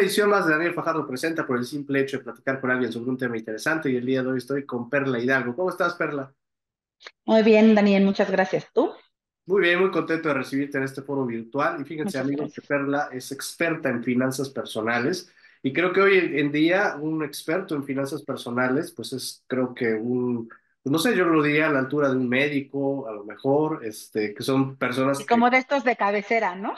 edición más de Daniel Fajardo Presenta por el simple hecho de platicar con alguien sobre un tema interesante y el día de hoy estoy con Perla Hidalgo. ¿Cómo estás, Perla? Muy bien, Daniel, muchas gracias. ¿Tú? Muy bien, muy contento de recibirte en este foro virtual y fíjense Muchas amigos que gracias. Perla es experta en finanzas personales y creo que hoy en día un experto en finanzas personales pues es creo que pues no sé, yo lo diría a la altura de un médico, a lo mejor, que son personas Y que. como de estos de cabecera, ¿no?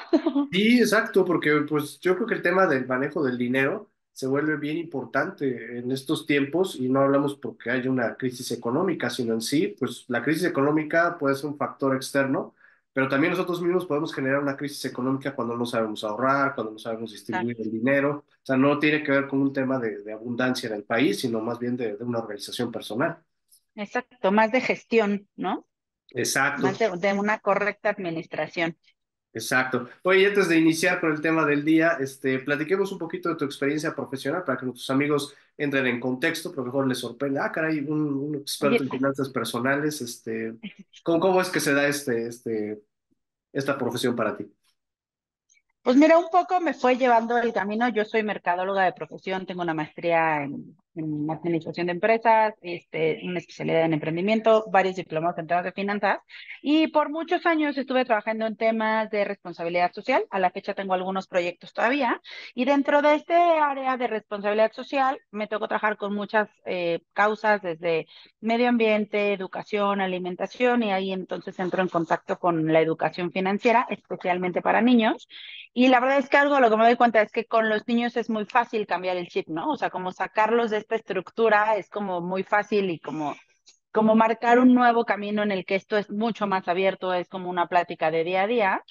Sí, exacto, porque pues yo creo que el tema del manejo del dinero se vuelve bien importante en estos tiempos y no hablamos porque haya una crisis económica, sino en sí, pues la crisis económica puede ser un factor externo, pero también nosotros mismos podemos generar una crisis económica cuando no sabemos ahorrar, cuando no sabemos distribuir Exacto. el dinero. O sea, no tiene que ver con un tema de abundancia en el país, sino más bien de una organización personal. Exacto, más de gestión, ¿no? Más Exacto. de una correcta administración. Exacto. Oye, antes de iniciar con el tema del día, platiquemos un poquito de tu experiencia profesional para que nuestros amigos entren en contexto, porque a lo mejor les sorprende. Ah, caray, un experto Oye, en finanzas personales, ¿cómo es que se da esta profesión para ti? pues mira, un poco me fue llevando el camino. Yo soy mercadóloga de profesión, tengo una maestría en administración de empresas, una especialidad en emprendimiento, varios diplomados en temas de finanzas y por muchos años estuve trabajando en temas de responsabilidad social. A la fecha tengo algunos proyectos todavía y dentro de este área de responsabilidad social me tocó trabajar con muchas causas desde medio ambiente, educación, alimentación y ahí entonces entro en contacto con la educación financiera, especialmente para niños. Y la verdad es que algo lo que me doy cuenta es que con los niños es muy fácil cambiar el chip, ¿no? O sea, como sacarlos de esta estructura es como muy fácil y como marcar un nuevo camino en el que esto es mucho más abierto, es como una plática de día a día.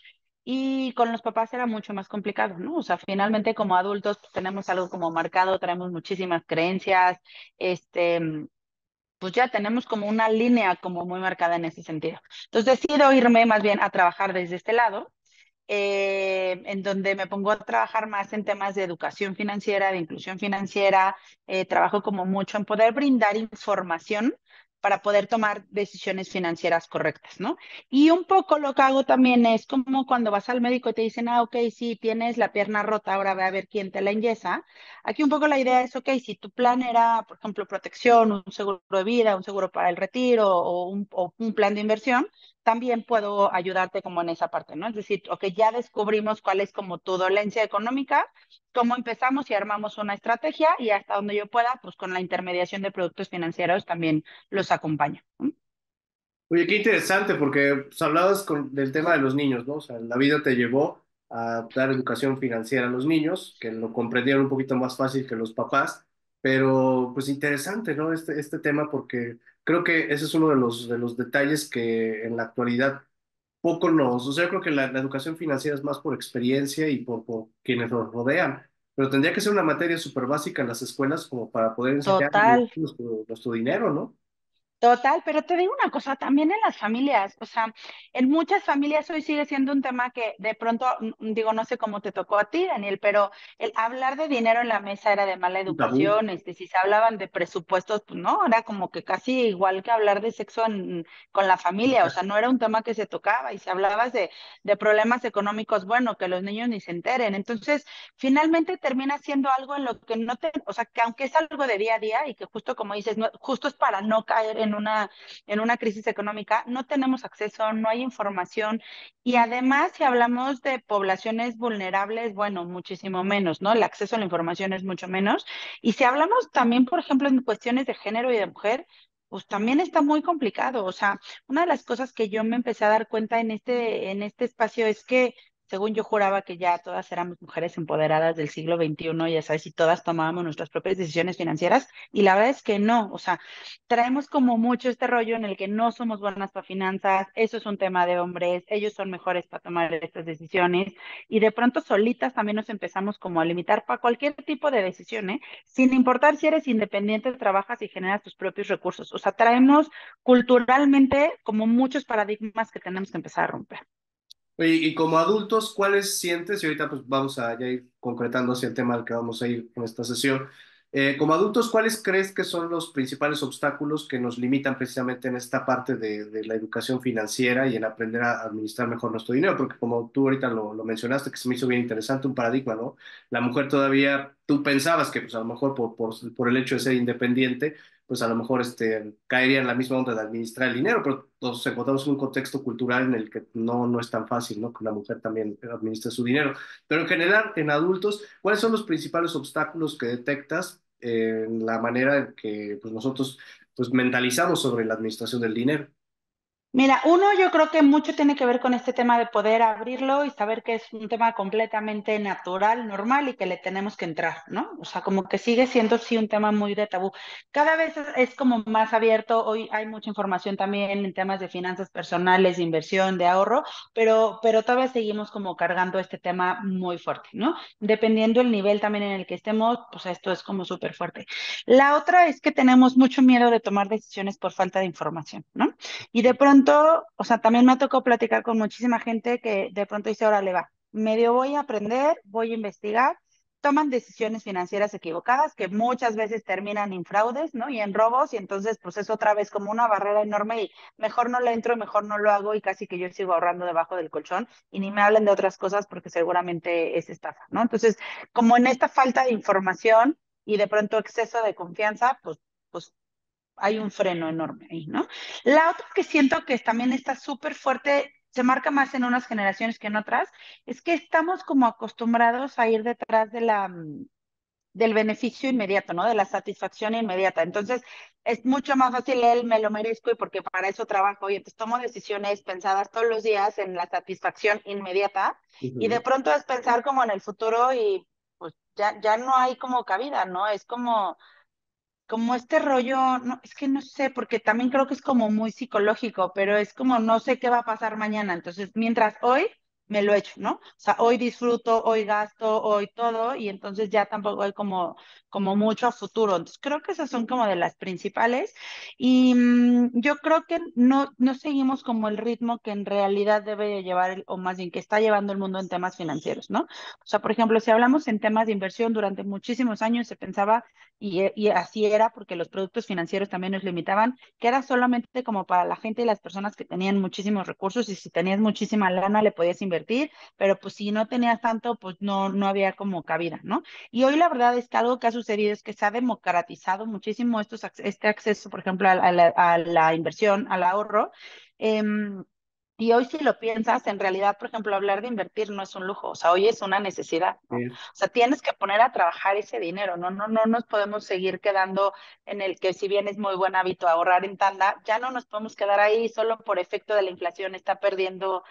Y con los papás era mucho más complicado, ¿no? O sea, finalmente como adultos pues, tenemos algo como marcado, traemos muchísimas creencias, este, pues ya tenemos como una línea como muy marcada en ese sentido. Entonces decido irme más bien a trabajar desde este lado en donde me pongo a trabajar más en temas de educación financiera, de inclusión financiera, trabajo como mucho en poder brindar información para poder tomar decisiones financieras correctas, ¿no? Y un poco lo que hago también es como cuando vas al médico y te dicen, ah, ok, sí, tienes la pierna rota, ahora ve a ver quién te la enyesa. Aquí un poco la idea es, ok, si tu plan era, por ejemplo, protección, un seguro de vida, un seguro para el retiro o un plan de inversión, también puedo ayudarte como en esa parte, ¿no? Es decir, ok, ya descubrimos cuál es como tu dolencia económica, cómo empezamos y armamos una estrategia y hasta donde yo pueda, pues con la intermediación de productos financieros también los acompaño, ¿no? Oye, qué interesante, porque pues, hablabas del tema de los niños, ¿no? O sea, la vida te llevó a dar educación financiera a los niños, que lo comprendieron un poquito más fácil que los papás, pero pues interesante, ¿no? Este tema, porque creo que ese es uno de los detalles que en la actualidad o sea, yo creo que la educación financiera es más por experiencia y por quienes nos rodean, pero tendría que ser una materia súper básica en las escuelas como para poder enseñar Total. nuestro dinero, ¿no? Total, pero te digo una cosa, también en las familias, o sea, en muchas familias hoy sigue siendo un tema que de pronto, digo, no sé cómo te tocó a ti, Daniel, pero el hablar de dinero en la mesa era de mala Un tabú. educación, si se hablaban de presupuestos, pues no, era como que casi igual que hablar de sexo con la familia, o sea, no era un tema que se tocaba y si hablabas de problemas económicos, bueno, que los niños ni se enteren, entonces, finalmente termina siendo algo en lo que no te, o sea, que aunque es algo de día a día y que justo como dices, justo es para no caer en una crisis económica, no tenemos acceso, no hay información y además si hablamos de poblaciones vulnerables, bueno, muchísimo menos, ¿no? El acceso a la información es mucho menos. Y si hablamos también, por ejemplo, en cuestiones de género y de mujer, pues también está muy complicado. O sea, una de las cosas que yo me empecé a dar cuenta en este espacio es que según yo juraba que ya todas éramos mujeres empoderadas del siglo XXI, ya sabes, y todas tomábamos nuestras propias decisiones financieras, y la verdad es que no, o sea, traemos como mucho este rollo en el que no somos buenas para finanzas, eso es un tema de hombres, ellos son mejores para tomar estas decisiones, y de pronto solitas también nos empezamos como a limitar para cualquier tipo de decisión, ¿eh? Sin importar si eres independiente, trabajas y generas tus propios recursos, o sea, traemos culturalmente como muchos paradigmas que tenemos que empezar a romper. Oye, y como adultos, ¿cuáles sientes? Y ahorita pues vamos a ya ir concretando hacia el tema al que vamos a ir con esta sesión. Como adultos, ¿cuáles crees que son los principales obstáculos que nos limitan precisamente en esta parte de la educación financiera y en aprender a administrar mejor nuestro dinero? Porque como tú ahorita lo mencionaste, que se me hizo bien interesante, un paradigma, ¿no? La mujer todavía, tú pensabas que pues a lo mejor por el hecho de ser independiente, pues a lo mejor caería en la misma onda de administrar el dinero, pero nos encontramos en un contexto cultural en el que no es tan fácil, ¿no? Que una mujer también administre su dinero. Pero en general, en adultos, ¿cuáles son los principales obstáculos que detectas en la manera en que pues, nosotros pues, mentalizamos sobre la administración del dinero? Mira, uno, yo creo que mucho tiene que ver con este tema de poder abrirlo y saber que es un tema completamente natural, normal y que le tenemos que entrar, ¿no? O sea, como que sigue siendo sí un tema muy de tabú. Cada vez es como más abierto, hoy hay mucha información también en temas de finanzas personales, de inversión, de ahorro, pero todavía seguimos como cargando este tema muy fuerte, ¿no? Dependiendo el nivel también en el que estemos, pues esto es como súper fuerte. La otra es que tenemos mucho miedo de tomar decisiones por falta de información, ¿no? Y de pronto, o sea, también me ha tocado platicar con muchísima gente que de pronto dice, órale, va, medio voy a aprender, voy a investigar, toman decisiones financieras equivocadas que muchas veces terminan en fraudes, ¿no? Y en robos, y entonces pues es otra vez como una barrera enorme y mejor no le entro, mejor no lo hago y casi que yo sigo ahorrando debajo del colchón y ni me hablen de otras cosas porque seguramente es estafa, ¿no? Entonces, como en esta falta de información y de pronto exceso de confianza, pues hay un freno enorme ahí, ¿no? La otra que siento que también está súper fuerte, se marca más en unas generaciones que en otras, es que estamos como acostumbrados a ir detrás de del beneficio inmediato, ¿no? De la satisfacción inmediata. Entonces, es mucho más fácil él, me lo merezco y porque para eso trabajo y entonces tomo decisiones pensadas todos los días en la satisfacción inmediata y de Ujú. pronto es pensar como en el futuro y pues ya no hay como cabida, ¿no? Es como este rollo, no, es que no sé, porque también creo que es como muy psicológico, pero es como no sé qué va a pasar mañana. Entonces, mientras hoy me lo echo, ¿no? O sea, hoy disfruto, hoy gasto, hoy todo, y entonces ya tampoco hay como mucho a futuro. Entonces, creo que esas son como de las principales. Y yo creo que no seguimos como el ritmo que en realidad debe de llevar, o más bien que está llevando el mundo en temas financieros, ¿no? O sea, por ejemplo, si hablamos en temas de inversión, durante muchísimos años se pensaba y así era porque los productos financieros también nos limitaban, que era solamente como para la gente y las personas que tenían muchísimos recursos y si tenías muchísima lana le podías invertir, pero pues si no tenías tanto, pues no había como cabida, ¿no? Y hoy la verdad es que algo que ha sucedido es que se ha democratizado muchísimo este acceso, por ejemplo, a la inversión, al ahorro. em, y hoy si lo piensas, en realidad, por ejemplo, hablar de invertir no es un lujo, o sea, hoy es una necesidad, ¿no? Sí. O sea, tienes que poner a trabajar ese dinero, no nos podemos seguir quedando en el que si bien es muy buen hábito ahorrar en tanda, ya no nos podemos quedar ahí solo por efecto de la inflación, está perdiendo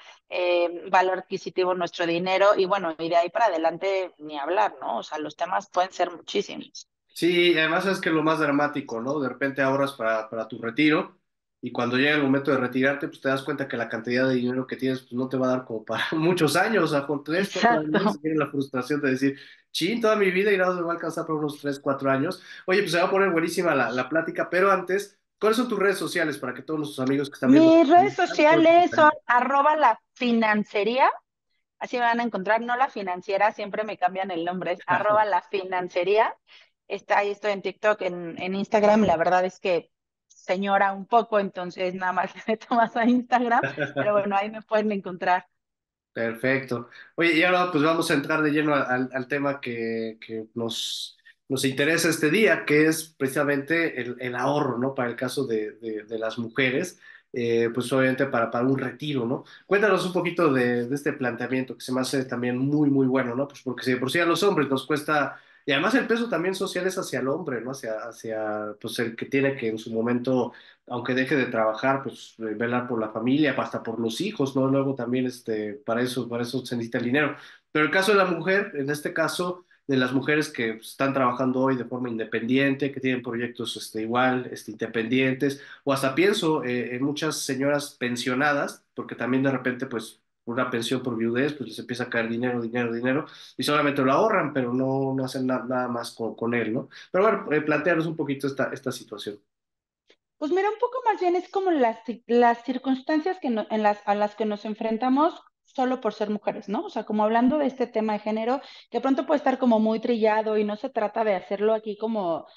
valor adquisitivo nuestro dinero y bueno, y de ahí para adelante ni hablar, ¿no? O sea, los temas pueden ser muchísimos. Sí, además es que lo más dramático, ¿no? De repente ahorras para tu retiro y cuando llega el momento de retirarte, pues te das cuenta que la cantidad de dinero que tienes pues, no te va a dar como para muchos años, o sea, con 3, 4 años, Exacto. viene la frustración de decir, chin, toda mi vida y nada más me va a alcanzar por unos 3, 4 años. Oye, pues se va a poner buenísima la plática, pero antes, ¿cuáles son tus redes sociales para que todos nuestros amigos que están viendo Mis redes puedan sociales son contactar? @lafinancería. Así me van a encontrar, no la financiera, siempre me cambian el nombre, es @lafinancería. Ahí estoy en TikTok, en Instagram, la verdad es que señora un poco, entonces nada más le meto más a Instagram, pero bueno, ahí me pueden encontrar. Perfecto. Oye, y ahora pues vamos a entrar de lleno al tema que nos interesa este día, que es precisamente el ahorro, ¿no? Para el caso de las mujeres, pues obviamente para un retiro, ¿no? Cuéntanos un poquito de este planteamiento que se me hace también muy, muy bueno, ¿no? Pues porque si de por sí a los hombres nos cuesta, y además el peso también social es hacia el hombre, ¿no? Hacia pues el que tiene que en su momento aunque deje de trabajar, pues velar por la familia, hasta por los hijos, ¿no? Luego también para eso se necesita el dinero. Pero el caso de la mujer, en este caso, de las mujeres que pues, están trabajando hoy de forma independiente, que tienen proyectos igual, independientes, o hasta pienso en muchas señoras pensionadas, porque también de repente, pues, una pensión por viudez, pues les empieza a caer dinero, dinero, dinero, y solamente lo ahorran, pero no hacen nada más con él, ¿no? Pero bueno, plantearnos un poquito esta situación. Pues mira, un poco más bien es como las circunstancias a las que nos enfrentamos solo por ser mujeres, ¿no? O sea, como hablando de este tema de género, que pronto puede estar como muy trillado y no se trata de hacerlo aquí como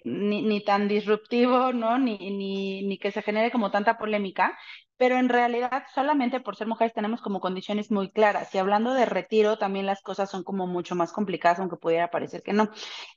ni tan disruptivo, ¿no? Ni que se genere como tanta polémica, pero en realidad solamente por ser mujeres tenemos como condiciones muy claras. Y hablando de retiro, también las cosas son como mucho más complicadas, aunque pudiera parecer que no.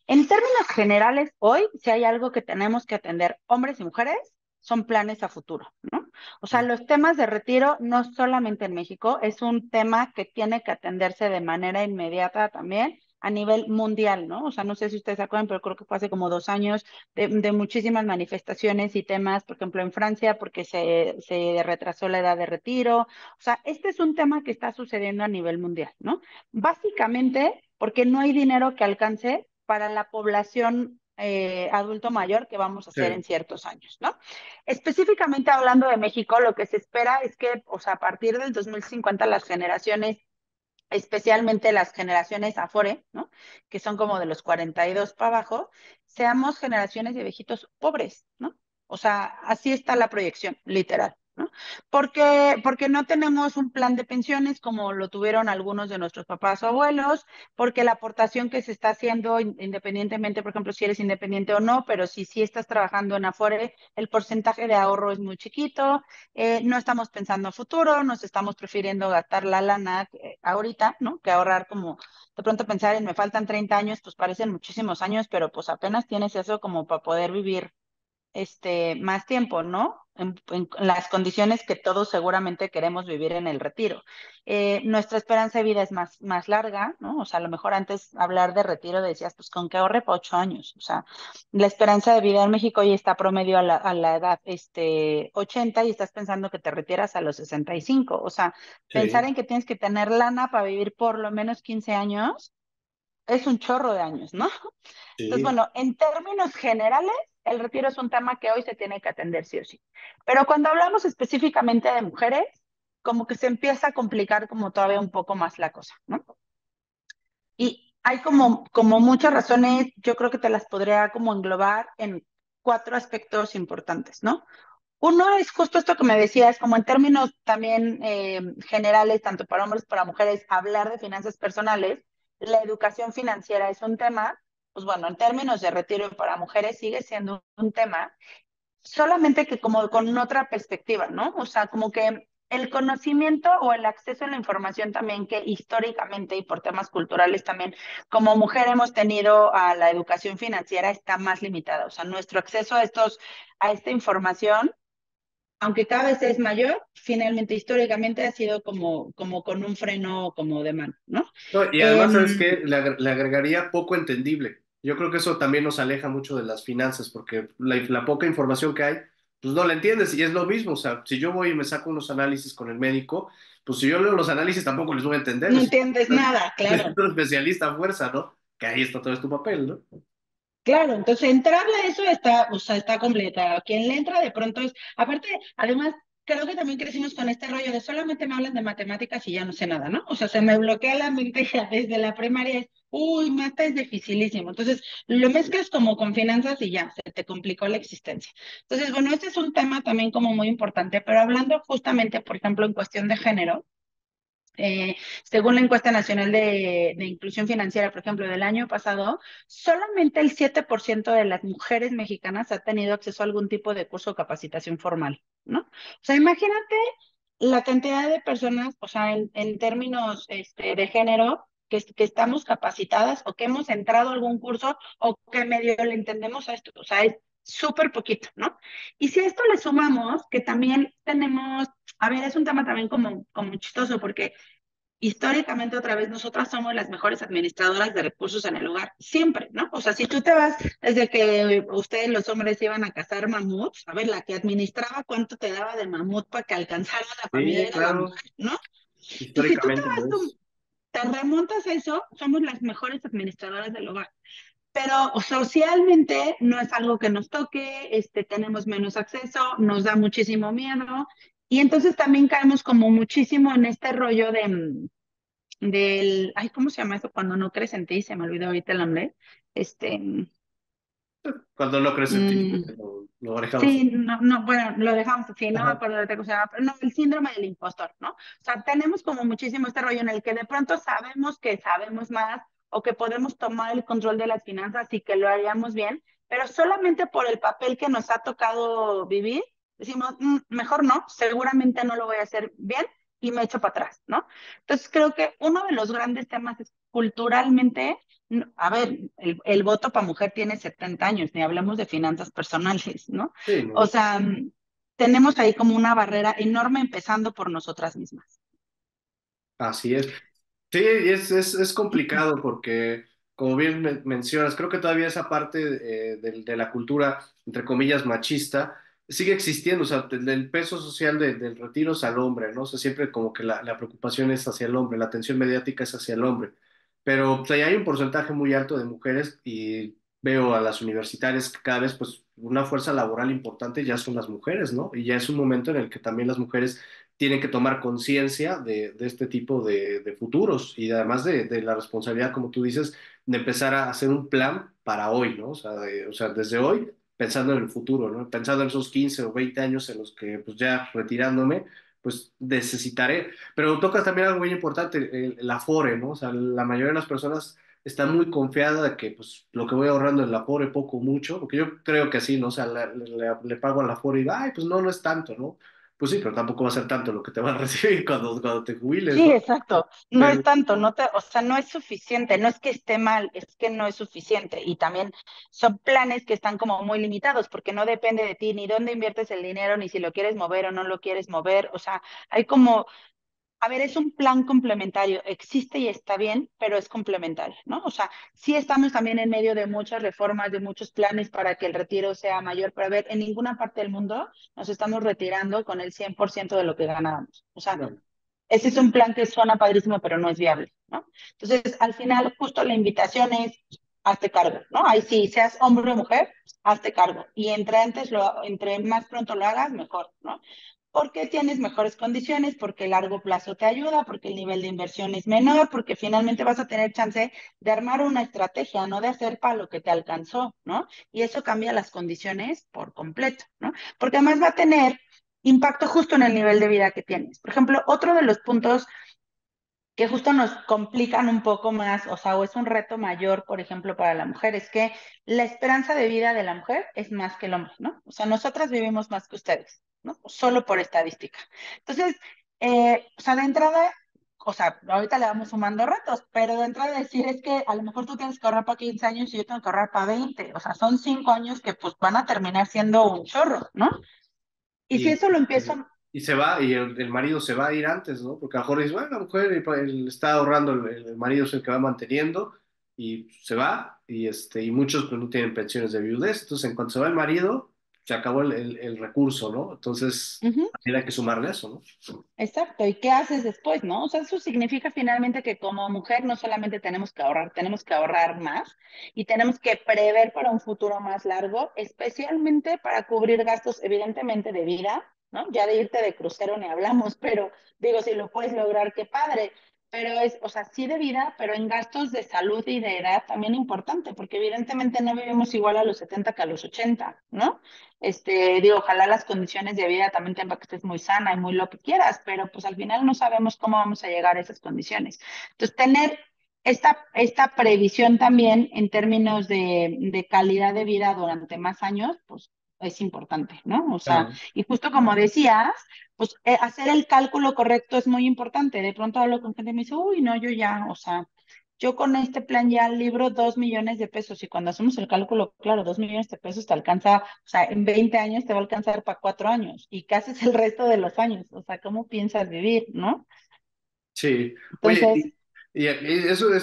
En términos generales, hoy, si hay algo que tenemos que atender, hombres y mujeres, son planes a futuro, ¿no? O sea, los temas de retiro, no solamente en México, es un tema que tiene que atenderse de manera inmediata también a nivel mundial, ¿no? O sea, no sé si ustedes se acuerdan, pero creo que fue hace como 2 años de muchísimas manifestaciones y temas, por ejemplo, en Francia, porque se retrasó la edad de retiro. O sea, este es un tema que está sucediendo a nivel mundial, ¿no? Básicamente porque no hay dinero que alcance para la población adulto mayor que vamos a hacer en Sí, ciertos años, ¿no? Específicamente hablando de México, lo que se espera es que, o sea, a partir del 2050 las generaciones, especialmente las generaciones Afore, ¿no? Que son como de los 42 para abajo, seamos generaciones de viejitos pobres, ¿no? O sea, así está la proyección, literal, ¿no? Porque no tenemos un plan de pensiones como lo tuvieron algunos de nuestros papás o abuelos, porque la aportación que se está haciendo, independientemente, por ejemplo, si eres independiente o no, pero si sí estás trabajando en Afore, el porcentaje de ahorro es muy chiquito, no estamos pensando a futuro, nos estamos prefiriendo gastar la lana ahorita, ¿no? Que ahorrar como de pronto pensar en me faltan 30 años, pues parecen muchísimos años, pero pues apenas tienes eso como para poder vivir más tiempo, ¿no? En las condiciones que todos seguramente queremos vivir en el retiro. Nuestra esperanza de vida es más larga, ¿no? O sea, a lo mejor antes hablar de retiro decías, pues con que ahorre para 8 años. O sea, la esperanza de vida en México hoy está promedio a la edad 80 y estás pensando que te retiras a los 65. O sea, pensar sí, en que tienes que tener lana para vivir por lo menos 15 años es un chorro de años, ¿no? Entonces, sí. bueno, en términos generales, el retiro es un tema que hoy se tiene que atender sí o sí. Pero cuando hablamos específicamente de mujeres, como que se empieza a complicar como todavía un poco más la cosa, ¿no? Y hay como muchas razones, yo creo que te las podría como englobar en 4 aspectos importantes, ¿no? Uno es justo esto que me decías, como en términos también generales, tanto para hombres como para mujeres, hablar de finanzas personales, la educación financiera es un tema, pues bueno, en términos de retiro para mujeres sigue siendo un tema, solamente que como con otra perspectiva, ¿no? O sea, como que el conocimiento o el acceso a la información también que históricamente y por temas culturales también como mujer hemos tenido a la educación financiera está más limitada. O sea, nuestro acceso a esta información aunque cada vez es mayor, finalmente históricamente ha sido como con un freno como de mano, ¿no? No, y además, ¿sabes Eh, qué? Le agregaría poco entendible. Yo creo que eso también nos aleja mucho de las finanzas, porque la poca información que hay, pues no la entiendes y es lo mismo. O sea, si yo voy y me saco unos análisis con el médico, pues si yo leo los análisis tampoco les voy a entender. no entiendes nada, claro. Necesito un especialista a fuerza, ¿no? Que ahí está todo es tu papel, ¿no? Claro, entonces entrarle a eso está, o sea, está completa. Quien le entra de pronto es, aparte, además, creo que también crecimos con este rollo de solamente me hablan de matemáticas y ya no sé nada, ¿no? O sea, se me bloquea la mente ya desde la primaria, es, uy, mata es dificilísimo. Entonces, lo mezclas como con finanzas y ya, se te complicó la existencia. Entonces, bueno, este es un tema también como muy importante, pero hablando justamente, por ejemplo, en cuestión de género. Según la encuesta nacional de inclusión financiera, por ejemplo, del año pasado, solamente el 7% de las mujeres mexicanas ha tenido acceso a algún tipo de curso o capacitación formal, ¿no? O sea, imagínate la cantidad de personas, o sea, en términos de género, que estamos capacitadas o que hemos entrado a algún curso o que medio le entendemos a esto, o sea, es súper poquito, ¿no? Y si a esto le sumamos que también tenemos, a ver, es un tema también como chistoso porque históricamente otra vez nosotras somos las mejores administradoras de recursos en el hogar, siempre, ¿no? O sea, si tú te vas desde que ustedes los hombres iban a cazar mamuts, a ver, la que administraba cuánto te daba de mamut para que alcanzara la familia Sí, era la claro, mujer, ¿no? Entonces, si tú te históricamente lo vas, es. te remontas a eso, somos las mejores administradoras del hogar. Pero socialmente no es algo que nos toque, tenemos menos acceso, nos da muchísimo miedo y entonces también caemos como muchísimo en este rollo ay, ¿cómo se llama eso? Cuando no crees en ti, se me olvidó ahorita el nombre. Este, Cuando no crees en ti, Mm, lo manejamos. sí, no, no, bueno, lo dejamos así, no me Ajá. acuerdo de otra cosa, pero no, el síndrome del impostor, ¿no? O sea, tenemos como muchísimo este rollo en el que de pronto sabemos que sabemos más o que podemos tomar el control de las finanzas y que lo haríamos bien, pero solamente por el papel que nos ha tocado vivir, decimos, "Mm, mejor no, seguramente no lo voy a hacer bien y me echo para atrás, ¿no? Entonces creo que uno de los grandes temas es culturalmente a ver, el voto para mujer tiene 70 años, ni hablamos de finanzas personales, ¿no? Sí, O ¿no? sea, tenemos ahí como una barrera enorme empezando por nosotras mismas. Así es. Sí, y es complicado porque, como bien mencionas, creo que todavía esa parte de la cultura, entre comillas, machista, sigue existiendo. O sea, el peso social del retiro es al hombre, ¿no? O sea, siempre como que la preocupación es hacia el hombre, la atención mediática es hacia el hombre. Pero pues, ahí hay un porcentaje muy alto de mujeres y veo a las universitarias que cada vez, pues, una fuerza laboral importante ya son las mujeres, ¿no? Y ya es un momento en el que también las mujeres tienen que tomar conciencia de este tipo de futuros y además de la responsabilidad, como tú dices, de empezar a hacer un plan para hoy, ¿no? O sea, desde hoy, pensando en el futuro, ¿no? Pensando en esos 15 o 20 años en los que, pues ya retirándome, pues necesitaré. Pero tocas también algo muy importante, el Afore, ¿no? O sea, la mayoría de las personas están muy confiada de que, pues, lo que voy ahorrando en el Afore, poco o mucho, porque yo creo que así, ¿no? O sea, le pago al Afore y, ay, pues no, no es tanto, ¿no? Pues sí, pero tampoco va a ser tanto lo que te van a recibir cuando te jubiles, Sí, ¿no? exacto. No Pero, es tanto, no te, o sea, no es suficiente, no es que esté mal, es que no es suficiente. Y también son planes que están como muy limitados porque no depende de ti ni dónde inviertes el dinero, ni si lo quieres mover o no lo quieres mover. O sea, hay como a ver, es un plan complementario, existe y está bien, pero es complementario, ¿no? O sea, sí estamos también en medio de muchas reformas, de muchos planes para que el retiro sea mayor, pero a ver, en ninguna parte del mundo nos estamos retirando con el 100% de lo que ganábamos. O sea, no, ese es un plan que suena padrísimo, pero no es viable, ¿no? Entonces, al final, justo la invitación es, hazte cargo, ¿no? Ahí sí, seas hombre o mujer, hazte cargo. Y entre más pronto lo hagas, mejor, ¿no? Porque tienes mejores condiciones, porque el largo plazo te ayuda, porque el nivel de inversión es menor, porque finalmente vas a tener chance de armar una estrategia, no de hacer para lo que te alcanzó, ¿no? Y eso cambia las condiciones por completo, ¿no? Porque además va a tener impacto justo en el nivel de vida que tienes. Por ejemplo, otro de los puntos que justo nos complican un poco más, o sea, o es un reto mayor, por ejemplo, para la mujer, es que la esperanza de vida de la mujer es más que el hombre, ¿no? O sea, nosotras vivimos más que ustedes, ¿no? Solo por estadística. Entonces, o sea, de entrada, o sea, ahorita le vamos sumando retos, pero de entrada decir es que a lo mejor tú tienes que ahorrar para 15 años y yo tengo que ahorrar para 20, o sea, son 5 años que pues van a terminar siendo un chorro, ¿no? Y si y, eso lo empiezo. y se va, y el marido se va a ir antes, ¿no? Porque a lo mejor dice, bueno, la mujer, él está ahorrando, el marido es el que va manteniendo, y se va, y muchos pues, no tienen pensiones de viudez, entonces en cuanto se va el marido, se acabó el recurso, ¿no? Entonces, Ujú. también hay que sumarle eso, ¿no? Exacto, ¿y qué haces después, no? O sea, eso significa finalmente que como mujer no solamente tenemos que ahorrar más y tenemos que prever para un futuro más largo, especialmente para cubrir gastos evidentemente de vida, ¿no? Ya de irte de crucero ni hablamos, pero digo, si lo puedes lograr, qué padre, pero es, o sea, sí de vida, pero en gastos de salud y de edad también importante, porque evidentemente no vivimos igual a los 70 que a los 80, ¿no? Digo, ojalá las condiciones de vida también tengan que estés muy sana y muy lo que quieras, pero pues al final no sabemos cómo vamos a llegar a esas condiciones. Entonces, tener esta previsión también en términos de calidad de vida durante más años, pues es importante, ¿no? O sea, Claro. y justo como decías, pues hacer el cálculo correcto es muy importante. De pronto hablo con gente y me dice, uy, no, yo ya, o sea, yo con este plan ya libro 2 millones de pesos y cuando hacemos el cálculo, claro, 2 millones de pesos te alcanza, o sea, en 20 años te va a alcanzar para 4 años. ¿Y qué haces el resto de los años? O sea, ¿cómo piensas vivir, no? Sí, oye, Entonces, y eso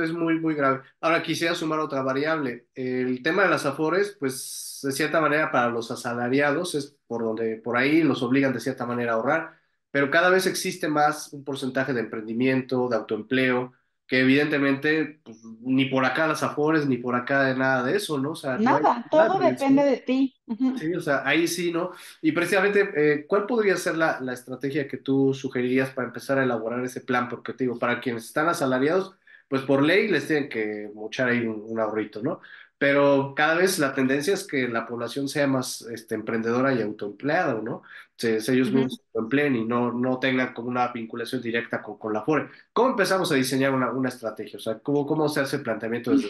es muy, muy grave. Ahora quisiera sumar otra variable. El tema de las afores, pues de cierta manera para los asalariados es por donde, por ahí los obligan de cierta manera a ahorrar, pero cada vez existe más un porcentaje de emprendimiento, de autoempleo, que evidentemente pues, ni por acá las afores, ni por acá de nada de eso, ¿no? O sea, no hay nada, nada de todo depende prevención. de ti. Ujú. Sí, o sea, ahí sí, ¿no? Y precisamente, ¿cuál podría ser la estrategia que tú sugerirías para empezar a elaborar ese plan? Porque te digo, para quienes están asalariados, pues por ley les tienen que mochar ahí un ahorrito, ¿no? pero cada vez la tendencia es que la población sea más emprendedora y autoempleada, ¿no? Ellos mismos se empleen y no tengan como una vinculación directa con la Afore. ¿Cómo empezamos a diseñar una estrategia? O sea, ¿cómo se hace el planteamiento desde...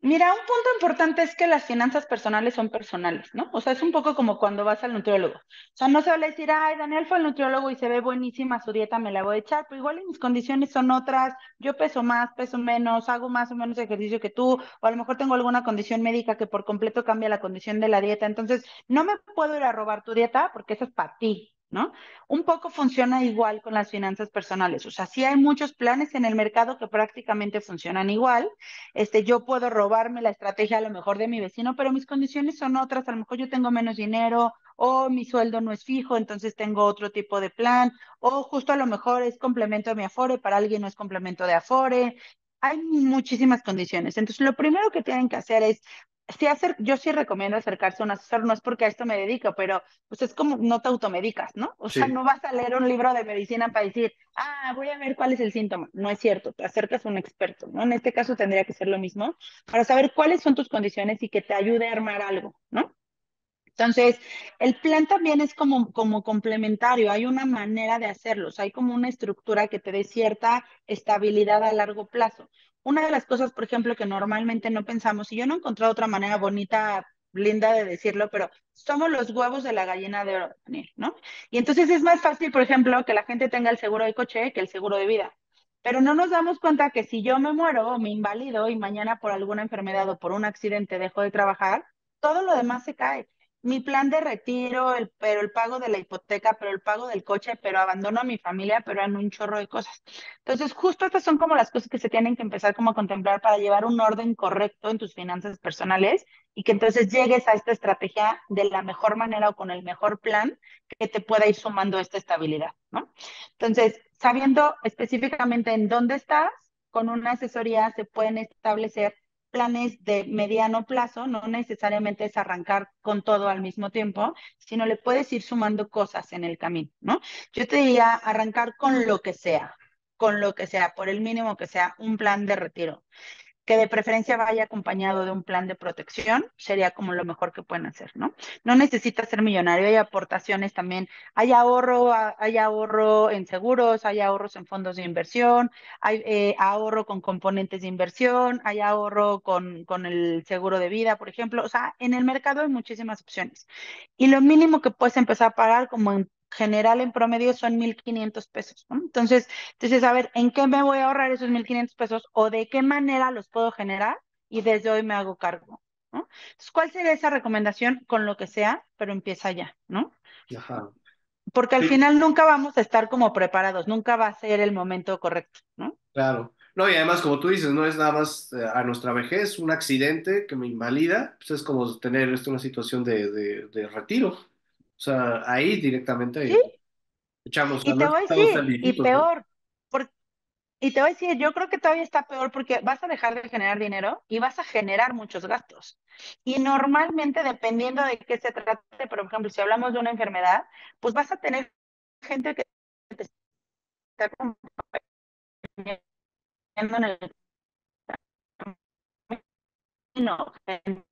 Mira, un punto importante es que las finanzas personales son personales, ¿no? O sea, es un poco como cuando vas al nutriólogo. O sea, no se vale decir, ay, Daniel fue al nutriólogo y se ve buenísima su dieta, me la voy a echar, pero igual mis condiciones son otras, yo peso más, peso menos, hago más o menos ejercicio que tú, o a lo mejor tengo alguna condición médica que por completo cambia la condición de la dieta. Entonces, no me puedo ir a robar tu dieta porque eso es para ti, ¿no? Un poco funciona igual con las finanzas personales. O sea, sí hay muchos planes en el mercado que prácticamente funcionan igual. Yo puedo robarme la estrategia a lo mejor de mi vecino, pero mis condiciones son otras, a lo mejor yo tengo menos dinero o mi sueldo no es fijo, entonces tengo otro tipo de plan, o justo a lo mejor es complemento de mi Afore, para alguien no es complemento de Afore. Hay muchísimas condiciones. Entonces, lo primero que tienen que hacer es, yo sí recomiendo acercarse a un asesor, no es porque a esto me dedico, pero pues es como no te automedicas, ¿no? O sea, Sí, no vas a leer un libro de medicina para decir, voy a ver cuál es el síntoma. No es cierto, te acercas a un experto, ¿no? En este caso tendría que ser lo mismo para saber cuáles son tus condiciones y que te ayude a armar algo, ¿no? Entonces, el plan también es como complementario, hay una manera de hacerlo, o sea, hay como una estructura que te dé cierta estabilidad a largo plazo. Una de las cosas, por ejemplo, que normalmente no pensamos, y yo no he encontrado otra manera bonita, linda de decirlo, pero somos los huevos de la gallina de oro, Daniel, ¿no? Y entonces es más fácil, por ejemplo, que la gente tenga el seguro de coche que el seguro de vida. Pero no nos damos cuenta que si yo me muero o me invalido y mañana por alguna enfermedad o por un accidente dejo de trabajar, todo lo demás se cae. Mi plan de retiro, pero el pago de la hipoteca, pero el pago del coche, pero abandono a mi familia, pero en un chorro de cosas. Entonces, justo estas son como las cosas que se tienen que empezar como a contemplar para llevar un orden correcto en tus finanzas personales y que entonces llegues a esta estrategia de la mejor manera o con el mejor plan que te pueda ir sumando esta estabilidad, ¿no? Entonces, sabiendo específicamente en dónde estás, con una asesoría se pueden establecer planes de mediano plazo, no necesariamente es arrancar con todo al mismo tiempo, sino le puedes ir sumando cosas en el camino, ¿no? Yo te diría arrancar con lo que sea, por el mínimo que sea, un plan de retiro que de preferencia vaya acompañado de un plan de protección, sería como lo mejor que pueden hacer, ¿no? No necesita ser millonario, hay aportaciones también, hay ahorro en seguros, hay ahorros en fondos de inversión, hay ahorro con componentes de inversión, hay ahorro con el seguro de vida, por ejemplo, o sea, en el mercado hay muchísimas opciones. Y lo mínimo que puedes empezar a pagar como en general en promedio son 1,500 pesos, ¿no? Entonces, a ver, ¿en qué me voy a ahorrar esos 1,500 pesos o de qué manera los puedo generar? Y desde hoy me hago cargo, ¿no? Entonces, ¿cuál sería esa recomendación? Con lo que sea, pero empieza ya, ¿no? ajá. Porque al Sí, final nunca vamos a estar como preparados, nunca va a ser el momento correcto, ¿no? claro. No, y además, como tú dices, no es nada más a nuestra vejez, un accidente que me invalida, pues es como tener una situación de retiro. O sea, ahí Sí, directamente echamos, o sea, y no te es voy a que todos sean decir, y viejitos, ¿no? peor, porque Y te voy a decir, yo creo que todavía está peor porque vas a dejar de generar dinero y vas a generar muchos gastos. Y normalmente, dependiendo de qué se trate, por ejemplo, si hablamos de una enfermedad, pues vas a tener gente que te está acompañando en el camino, gente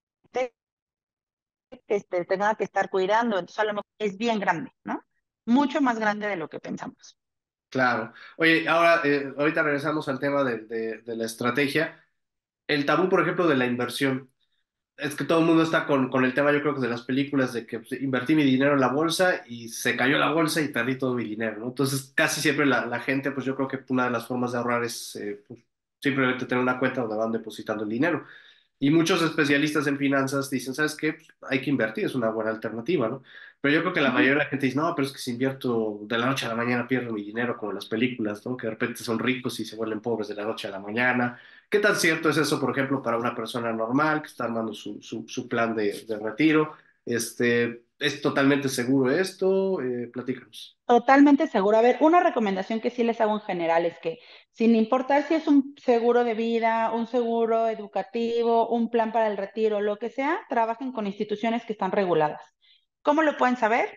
que te tenga que estar cuidando. Entonces, a lo mejor es bien grande, ¿no? Mucho más grande de lo que pensamos. Claro. Oye, ahora, ahorita regresamos al tema de la estrategia. El tabú, por ejemplo, de la inversión. Es que todo el mundo está con el tema, yo creo que de las películas, de que pues, invertí mi dinero en la bolsa y se cayó la bolsa y perdí todo mi dinero, ¿no? Entonces, casi siempre la gente, pues yo creo que una de las formas de ahorrar es pues, simplemente tener una cuenta donde van depositando el dinero. Y muchos especialistas en finanzas dicen, ¿sabes qué? Pues, hay que invertir, es una buena alternativa, ¿no? Pero yo creo que la Ujú. mayoría de la gente dice, no, pero es que si invierto de la noche a la mañana pierdo mi dinero, como en las películas, ¿no? Que de repente son ricos y se vuelven pobres de la noche a la mañana. ¿Qué tan cierto es eso, por ejemplo, para una persona normal que está armando su plan de retiro? ¿Es totalmente seguro esto? Platícanos. Totalmente seguro. A ver, una recomendación que sí les hago en general es que, sin importar si es un seguro de vida, un seguro educativo, un plan para el retiro, lo que sea, trabajen con instituciones que están reguladas. ¿Cómo lo pueden saber?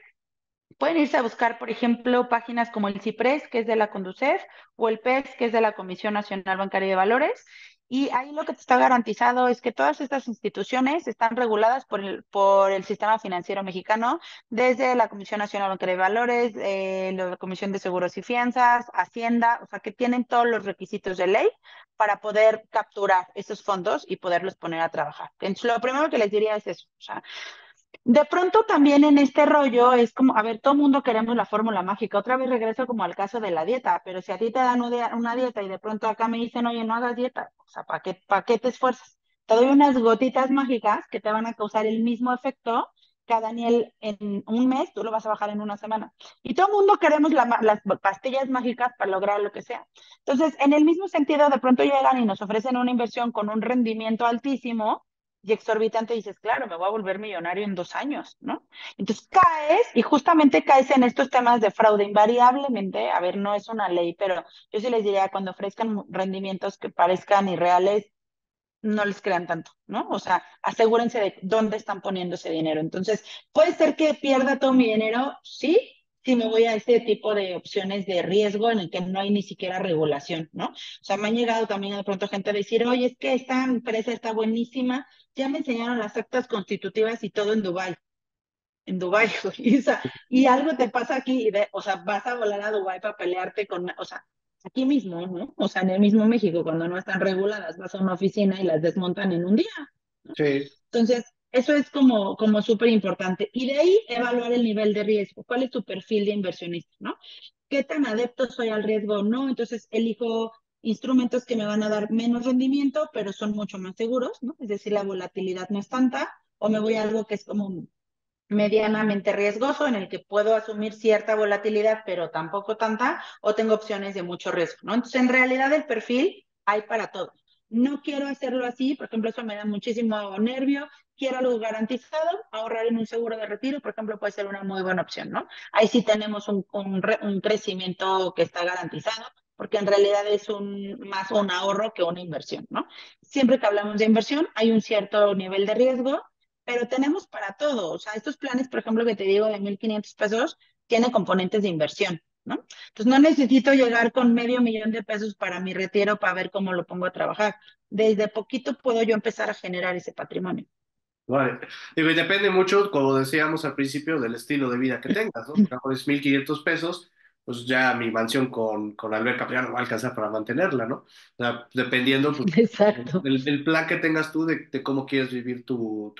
Pueden irse a buscar, por ejemplo, páginas como el CIPRES, que es de la Conducef, o el PEX, que es de la Comisión Nacional Bancaria y de Valores, Y ahí lo que te está garantizado es que todas estas instituciones están reguladas por el sistema financiero mexicano, desde la Comisión Nacional Bancaria de Valores, la Comisión de Seguros y Fianzas, Hacienda, o sea, que tienen todos los requisitos de ley para poder capturar esos fondos y poderlos poner a trabajar. Entonces, lo primero que les diría es eso, o sea, de pronto también en este rollo es como, a ver, todo el mundo queremos la fórmula mágica. Otra vez regreso como al caso de la dieta, pero si a ti te dan una dieta y de pronto acá me dicen, oye, no hagas dieta, o sea, para qué te esfuerzas? Te doy unas gotitas mágicas que te van a causar el mismo efecto que a Daniel en un mes, tú lo vas a bajar en una semana. Y todo el mundo queremos las pastillas mágicas para lograr lo que sea. Entonces, en el mismo sentido, de pronto llegan y nos ofrecen una inversión con un rendimiento altísimo y exorbitante, dices, claro, me voy a volver millonario en 2 años, ¿no? Entonces caes y justamente caes en estos temas de fraude invariablemente. A ver, no es una ley, pero yo sí les diría, cuando ofrezcan rendimientos que parezcan irreales, no les crean tanto, ¿no? O sea, asegúrense de dónde están poniendo ese dinero. Entonces, ¿puede ser que pierda todo mi dinero? Sí, si me voy a este tipo de opciones de riesgo en el que no hay ni siquiera regulación, ¿no? O sea, me han llegado también de pronto gente a decir, oye, es que esta empresa está buenísima, ya me enseñaron las actas constitutivas y todo en Dubái, güey. O sea, y algo te pasa aquí, o sea, vas a volar a Dubái para pelearte con, o sea, aquí mismo, ¿no? O sea, en el mismo México, cuando no están reguladas, vas a una oficina y las desmontan en un día. Sí, Entonces, eso es como súper importante. Y de ahí evaluar el nivel de riesgo. ¿Cuál es tu perfil de inversionista, no? ¿Qué tan adepto soy al riesgo o no? Entonces, elijo instrumentos que me van a dar menos rendimiento, pero son mucho más seguros, ¿no? Es decir, la volatilidad no es tanta, o me voy a algo que es como medianamente riesgoso, en el que puedo asumir cierta volatilidad, pero tampoco tanta, o tengo opciones de mucho riesgo, ¿no? Entonces, en realidad el perfil hay para todo. No quiero hacerlo así, por ejemplo, eso me da muchísimo nervio. Quiero algo garantizado, ahorrar en un seguro de retiro, por ejemplo, puede ser una muy buena opción, ¿no? Ahí sí tenemos un crecimiento que está garantizado, porque en realidad es más un ahorro que una inversión, ¿no? Siempre que hablamos de inversión, hay un cierto nivel de riesgo, pero tenemos para todo. O sea, estos planes, por ejemplo, que te digo de 1,500 pesos, tiene componentes de inversión, ¿no? Entonces, no necesito llegar con medio millón de pesos para mi retiro para ver cómo lo pongo a trabajar. Desde poquito puedo yo empezar a generar ese patrimonio. vale. Digo, y depende mucho, como decíamos al principio, del estilo de vida que tengas, ¿no? Porque a lo mejor es 1,500 pesos, pues ya mi mansión con alberca pues ya no va a alcanzar para mantenerla, ¿no? O sea, dependiendo, pues, Exacto. del plan que tengas tú de cómo quieres vivir tu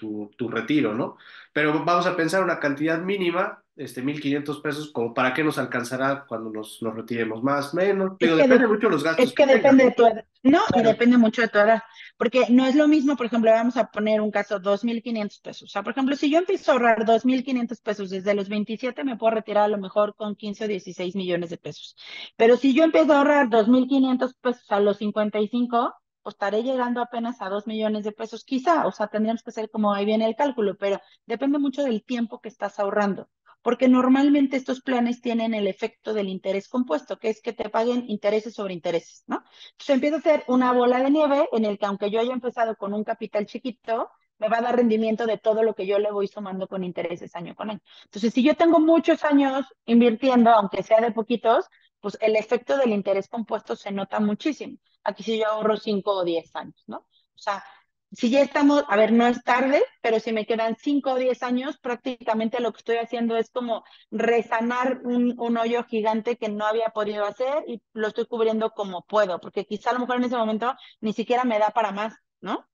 retiro, ¿no? Pero vamos a pensar una cantidad mínima, 1,500 pesos, como para qué nos alcanzará cuando nos retiremos más, menos. Es Digo, que, depende mucho de los gastos es que que tengas. depende de tu edad. No, y Claro. depende mucho de tu edad. Porque no es lo mismo, por ejemplo, vamos a poner un caso, 2,500 pesos. O sea, por ejemplo, si yo empiezo a ahorrar 2,500 pesos desde los 27, me puedo retirar a lo mejor con 15 o 16 millones de pesos. Pero si yo empiezo a ahorrar 2,500 pesos a los 55, pues estaré llegando apenas a 2 millones de pesos, quizá. O sea, tendríamos que hacer como ahí viene el cálculo, pero depende mucho del tiempo que estás ahorrando, porque normalmente estos planes tienen el efecto del interés compuesto, que es que te paguen intereses sobre intereses, ¿no? Entonces empieza a ser una bola de nieve en el que aunque yo haya empezado con un capital chiquito, me va a dar rendimiento de todo lo que yo le voy sumando con intereses año con año. Entonces, si yo tengo muchos años invirtiendo, aunque sea de poquitos, pues el efecto del interés compuesto se nota muchísimo. Aquí si yo ahorro 5 o 10 años, ¿no? O sea, si ya estamos, a ver, no es tarde, pero si me quedan 5 o 10 años, prácticamente lo que estoy haciendo es como resanar un hoyo gigante que no había podido hacer y lo estoy cubriendo como puedo, porque quizá a lo mejor en ese momento ni siquiera me da para más, ¿no?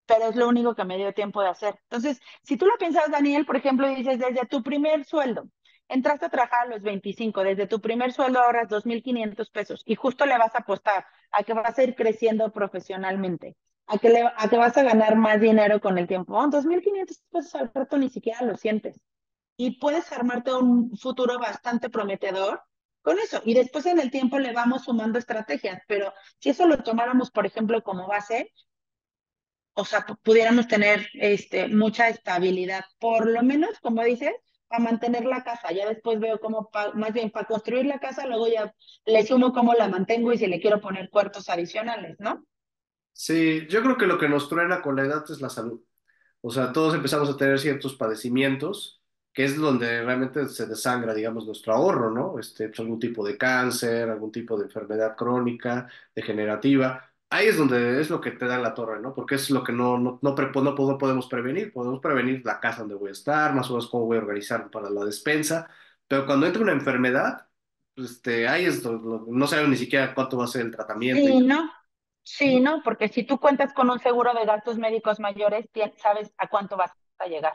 Pero es lo único que me dio tiempo de hacer. Entonces, si tú lo piensas, Daniel, por ejemplo, y dices, desde tu primer sueldo, entraste a trabajar a los 25, desde tu primer sueldo ahorras 2,500 pesos y justo le vas a apostar a que vas a ir creciendo profesionalmente, a que vas a ganar más dinero con el tiempo. Oh, 2,500 pesos al rato ni siquiera lo sientes. Y puedes armarte un futuro bastante prometedor con eso. Y después en el tiempo le vamos sumando estrategias, pero si eso lo tomáramos, por ejemplo, como base, o sea, pudiéramos tener mucha estabilidad, por lo menos, como dices, para mantener la casa. Ya después veo cómo, más bien para construir la casa, luego ya le sumo cómo la mantengo y si le quiero poner cuartos adicionales, ¿no? Sí, yo creo que lo que nos truena con la edad es la salud. O sea, todos empezamos a tener ciertos padecimientos, que es donde realmente se desangra, digamos, nuestro ahorro, ¿no? Pues, algún tipo de cáncer, algún tipo de enfermedad crónica, degenerativa. ahí es donde es lo que te da en la torre, ¿no? Porque es lo que no podemos prevenir. Podemos prevenir la casa donde voy a estar, más o menos cómo voy a organizar para la despensa, pero cuando entra una enfermedad, ahí es donde no sabemos ni siquiera cuánto va a ser el tratamiento. Sí, ¿no? Sí, ¿no? Porque si tú cuentas con un seguro de gastos médicos mayores, sabes a cuánto vas a llegar.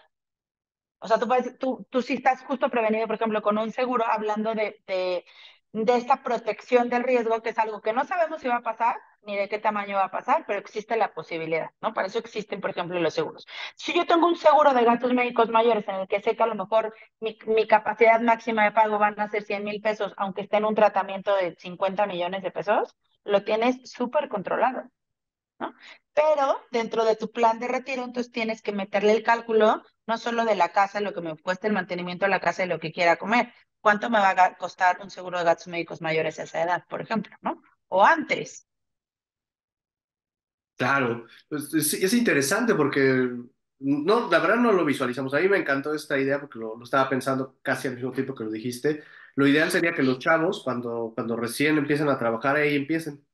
O sea, tú sí estás justo prevenido, por ejemplo, con un seguro, hablando de esta protección del riesgo, que es algo que no sabemos si va a pasar, ni de qué tamaño va a pasar, pero existe la posibilidad, ¿no? Para eso existen, por ejemplo, los seguros. Si yo tengo un seguro de gastos médicos mayores en el que sé que a lo mejor mi capacidad máxima de pago van a ser 100,000 pesos, aunque esté en un tratamiento de 50 millones de pesos, lo tienes súper controlado, ¿no? Pero dentro de tu plan de retiro, entonces tienes que meterle el cálculo, no solo de la casa, lo que me cuesta el mantenimiento de la casa y lo que quiera comer, cuánto me va a costar un seguro de gastos médicos mayores a esa edad, por ejemplo, ¿no? O antes. Claro, pues, es interesante porque no, la verdad no lo visualizamos. A mí me encantó esta idea porque lo estaba pensando casi al mismo tiempo que lo dijiste. Lo ideal sería que los chavos, cuando recién empiezan a trabajar, ahí empiecen,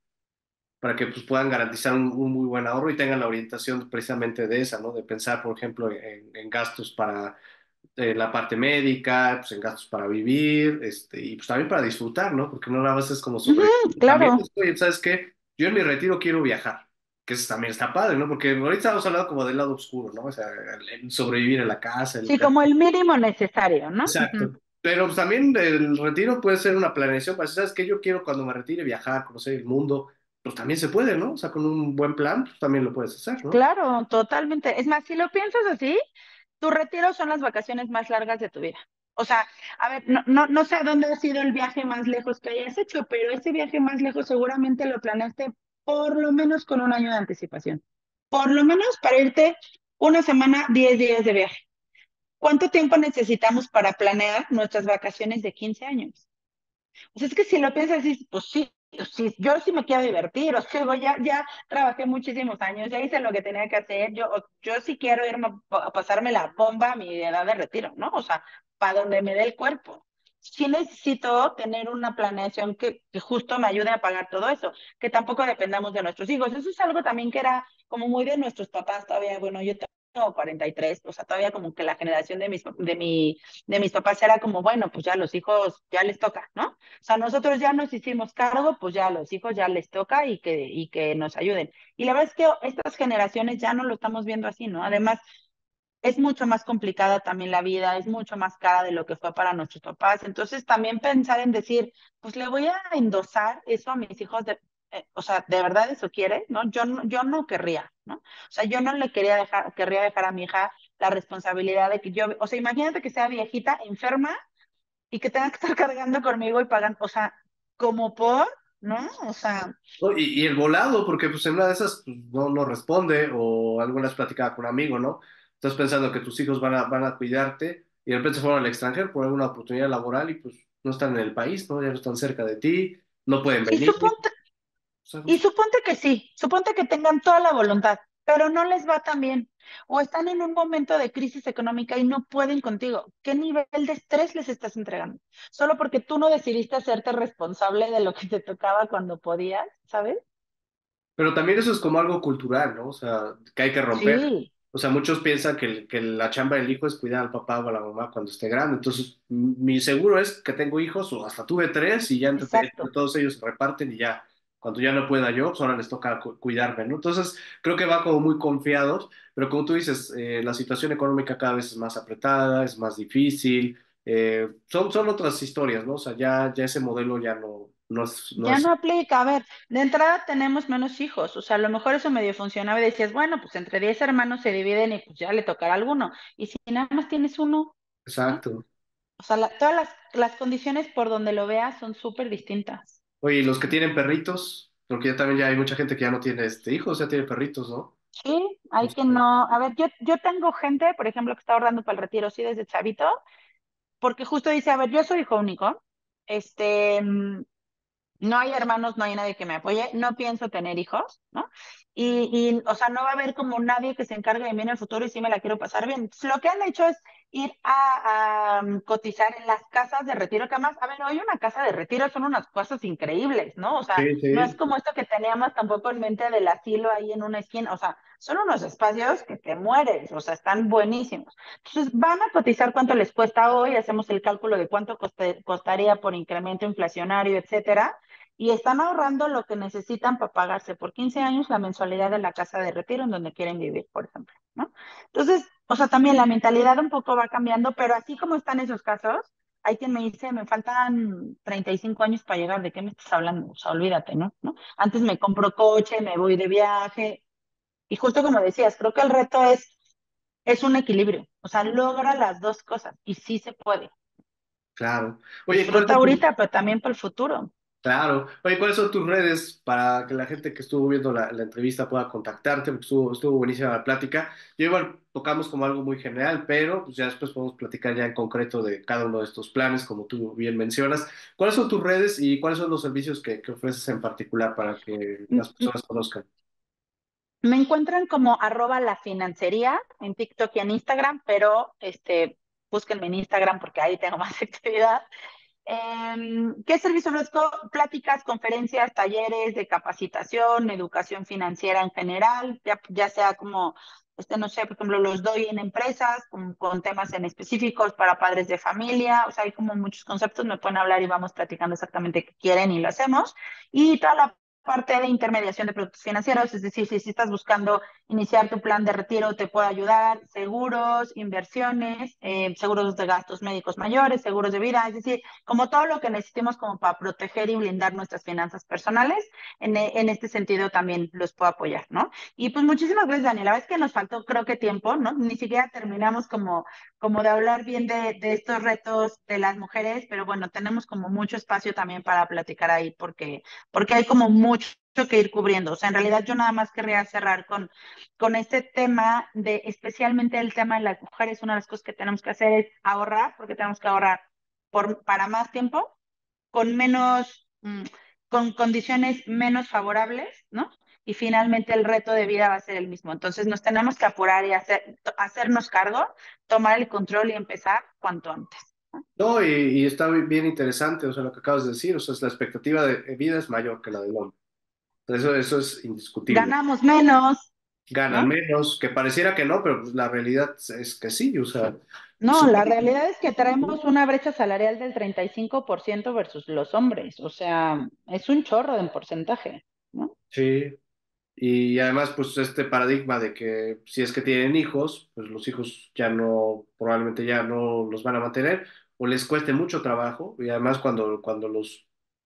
para que pues, puedan garantizar un muy buen ahorro y tengan la orientación precisamente de esa, ¿no? De pensar, por ejemplo, en gastos para la parte médica, pues en gastos para vivir, y pues también para disfrutar, ¿no? Porque no nada más es como Ujú, sobrevivir, también claro. estoy, ¿sabes qué? Yo en mi retiro quiero viajar, que eso también está padre, ¿no? Porque ahorita estamos hablando como del lado oscuro, ¿no? O sea, el sobrevivir en la casa, Sí, como el mínimo necesario, ¿no? Ujú. Exacto. Pero pues, también el retiro puede ser una planeación para, ¿sabes qué? Yo quiero cuando me retire viajar, conocer el mundo, pues también se puede, ¿no? O sea, con un buen plan, pues también lo puedes hacer, ¿no? Claro, totalmente. Es más, si lo piensas así, tu retiro son las vacaciones más largas de tu vida. O sea, a ver, no sé a dónde ha sido el viaje más lejos que hayas hecho, pero ese viaje más lejos seguramente lo planeaste por lo menos con un año de anticipación. Por lo menos para irte una semana, 10 días de viaje. ¿Cuánto tiempo necesitamos para planear nuestras vacaciones de 15 años? Pues es que si lo piensas así, pues sí, yo sí me quiero divertir, o sea, ya trabajé muchísimos años, ya hice lo que tenía que hacer, yo sí quiero irme a pasarme la bomba a mi edad de retiro, ¿no? O sea, para donde me dé el cuerpo. Sí necesito tener una planeación que justo me ayude a pagar todo eso, que tampoco dependamos de nuestros hijos. Eso es algo también que era como muy de nuestros papás todavía. Bueno, yo tengo 43, o sea, todavía como que la generación de mis papás era como, bueno, pues ya los hijos ya les toca, ¿no? O sea, nosotros ya nos hicimos cargo, pues ya a los hijos ya les toca y que nos ayuden. Y la verdad es que estas generaciones ya no lo estamos viendo así, ¿no? Además, es mucho más complicada también la vida, es mucho más cara de lo que fue para nuestros papás. Entonces, también pensar en decir, pues le voy a endosar eso a mis hijos, o sea, ¿de verdad eso quiere? ¿No? Yo no querría, ¿no? O sea, yo no le querría dejar a mi hija la responsabilidad de que yo, o sea, imagínate que sea viejita, enferma y que tenga que estar cargando conmigo y pagando, o sea, como por, ¿no? O sea, ¿No? Y el volado, porque pues en una de esas pues, no responde, o alguna vez platicaba con un amigo, ¿no? Estás pensando que tus hijos van a cuidarte y de repente se fueron al extranjero por alguna oportunidad laboral y pues no están en el país, ¿no? Ya no están cerca de ti, no pueden y venir. suponte, O sea, y pues, suponte que sí, suponte que tengan toda la voluntad, pero no les va tan bien, o están en un momento de crisis económica y no pueden contigo. ¿Qué nivel de estrés les estás entregando? Solo porque tú no decidiste hacerte responsable de lo que te tocaba cuando podías, ¿sabes? pero también eso es como algo cultural, ¿no? O sea, que hay que romper. Sí, O sea, muchos piensan que la chamba del hijo es cuidar al papá o a la mamá cuando esté grande. Entonces, mi seguro es que tengo hijos, o hasta tuve tres, y ya entre exacto. todos ellos se reparten y ya, cuando ya no pueda yo, pues ahora les toca cuidarme, ¿no? Entonces, creo que va como muy confiados, pero como tú dices, la situación económica cada vez es más apretada, es más difícil, son otras historias, ¿no? O sea, ya ese modelo ya no Ya es no aplica. A ver, de entrada tenemos menos hijos. O sea, a lo mejor eso medio funcionaba y decías, bueno, pues entre 10 hermanos se dividen y pues ya le tocará a alguno. Y si nada más tienes uno, ¿no? exacto. O sea, todas las condiciones por donde lo veas son súper distintas. Oye, y los que tienen perritos, porque ya también ya hay mucha gente que ya no tiene hijos, ya tiene perritos, ¿no? Sí, hay que no. A ver, yo tengo gente, por ejemplo, que está ahorrando para el retiro, sí, desde chavito, porque justo dice, a ver, yo soy hijo único. Este, No hay hermanos, no hay nadie que me apoye, no pienso tener hijos, ¿no? O sea, no va a haber como nadie que se encargue de mí en el futuro y sí me la quiero pasar bien. Entonces, lo que han hecho es ir a cotizar en las casas de retiro, que además, a ver, hoy una casa de retiro son unas cosas increíbles, ¿no? O sea, Sí, no es sí, como esto que teníamos tampoco en mente del asilo ahí en una esquina, o sea, son unos espacios que te mueres, o sea, están buenísimos. Entonces, van a cotizar cuánto les cuesta hoy, hacemos el cálculo de cuánto costaría por incremento inflacionario, etcétera, y están ahorrando lo que necesitan para pagarse por 15 años la mensualidad de la casa de retiro en donde quieren vivir, por ejemplo, ¿no? Entonces, o sea, también la mentalidad un poco va cambiando, pero así como están esos casos, hay quien me dice, me faltan 35 años para llegar, ¿de qué me estás hablando? O sea, olvídate, ¿no? ¿No? Antes me compro coche, me voy de viaje, y justo como decías, creo que el reto es un equilibrio, o sea, logra las dos cosas, y sí se puede. claro. Oye, ¿cuáles Disfruta son tus, ahorita, pero también para el futuro. claro. Oye, ¿cuáles son tus redes para que la gente que estuvo viendo la entrevista pueda contactarte? Porque estuvo buenísima la plática. Yo igual tocamos como algo muy general, pero pues ya después podemos platicar ya en concreto de cada uno de estos planes, como tú bien mencionas. ¿Cuáles son tus redes y cuáles son los servicios que ofreces en particular para que las personas conozcan? Me encuentran como @lafinancería en TikTok y en Instagram, pero búsquenme en Instagram porque ahí tengo más actividad. ¿Qué servicio ofrezco? Pláticas, conferencias, talleres de capacitación, educación financiera en general, ya sea como, no sé, por ejemplo, los doy en empresas con temas en específicos para padres de familia, o sea, hay como muchos conceptos, me pueden hablar y vamos platicando exactamente qué quieren y lo hacemos. Y toda la parte de intermediación de productos financieros, es decir, si estás buscando iniciar tu plan de retiro, te puedo ayudar, seguros, inversiones, seguros de gastos médicos mayores, seguros de vida, es decir, como todo lo que necesitemos como para proteger y blindar nuestras finanzas personales, en este sentido también los puedo apoyar, ¿no? Y pues muchísimas gracias, Daniela. La verdad es que nos faltó creo que tiempo, ¿no? Ni siquiera terminamos como de hablar bien de estos retos de las mujeres, pero bueno, tenemos como mucho espacio también para platicar ahí porque hay como mucho que ir cubriendo. O sea, en realidad yo nada más querría cerrar con este tema de, especialmente el tema de las mujeres, una de las cosas que tenemos que hacer es ahorrar, porque tenemos que ahorrar para más tiempo, con menos, con condiciones menos favorables, ¿no? Y finalmente el reto de vida va a ser el mismo. Entonces nos tenemos que apurar y hacernos cargo, tomar el control y empezar cuanto antes. No, y está bien interesante, o sea, lo que acabas de decir, o sea, la expectativa de vida es mayor que la del hombre. Eso es indiscutible. Ganamos menos, Ganan ¿no? menos, que pareciera que no, pero pues la realidad es que sí, o sea, No, son- la realidad es que traemos una brecha salarial del 35% versus los hombres, o sea, es un chorro en porcentaje, ¿no? sí, y además, pues este paradigma de que si es que tienen hijos, pues los hijos ya no, probablemente ya no los van a mantener o les cueste mucho trabajo. Y además cuando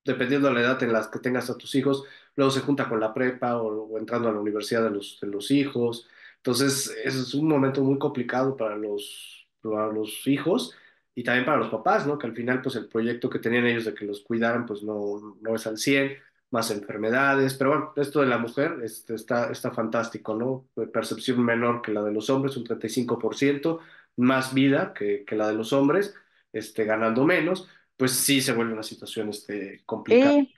dependiendo de la edad en la que tengas a tus hijos, luego se junta con la prepa o entrando a la universidad de los hijos. Entonces, es un momento muy complicado para los hijos y también para los papás, ¿no? Que al final, pues el proyecto que tenían ellos de que los cuidaran, pues no es al 100 más enfermedades, pero bueno, esto de la mujer está fantástico, ¿no? Percepción menor que la de los hombres, un 35%, más vida que la de los hombres, ganando menos, pues sí se vuelve una situación complicada. Sí,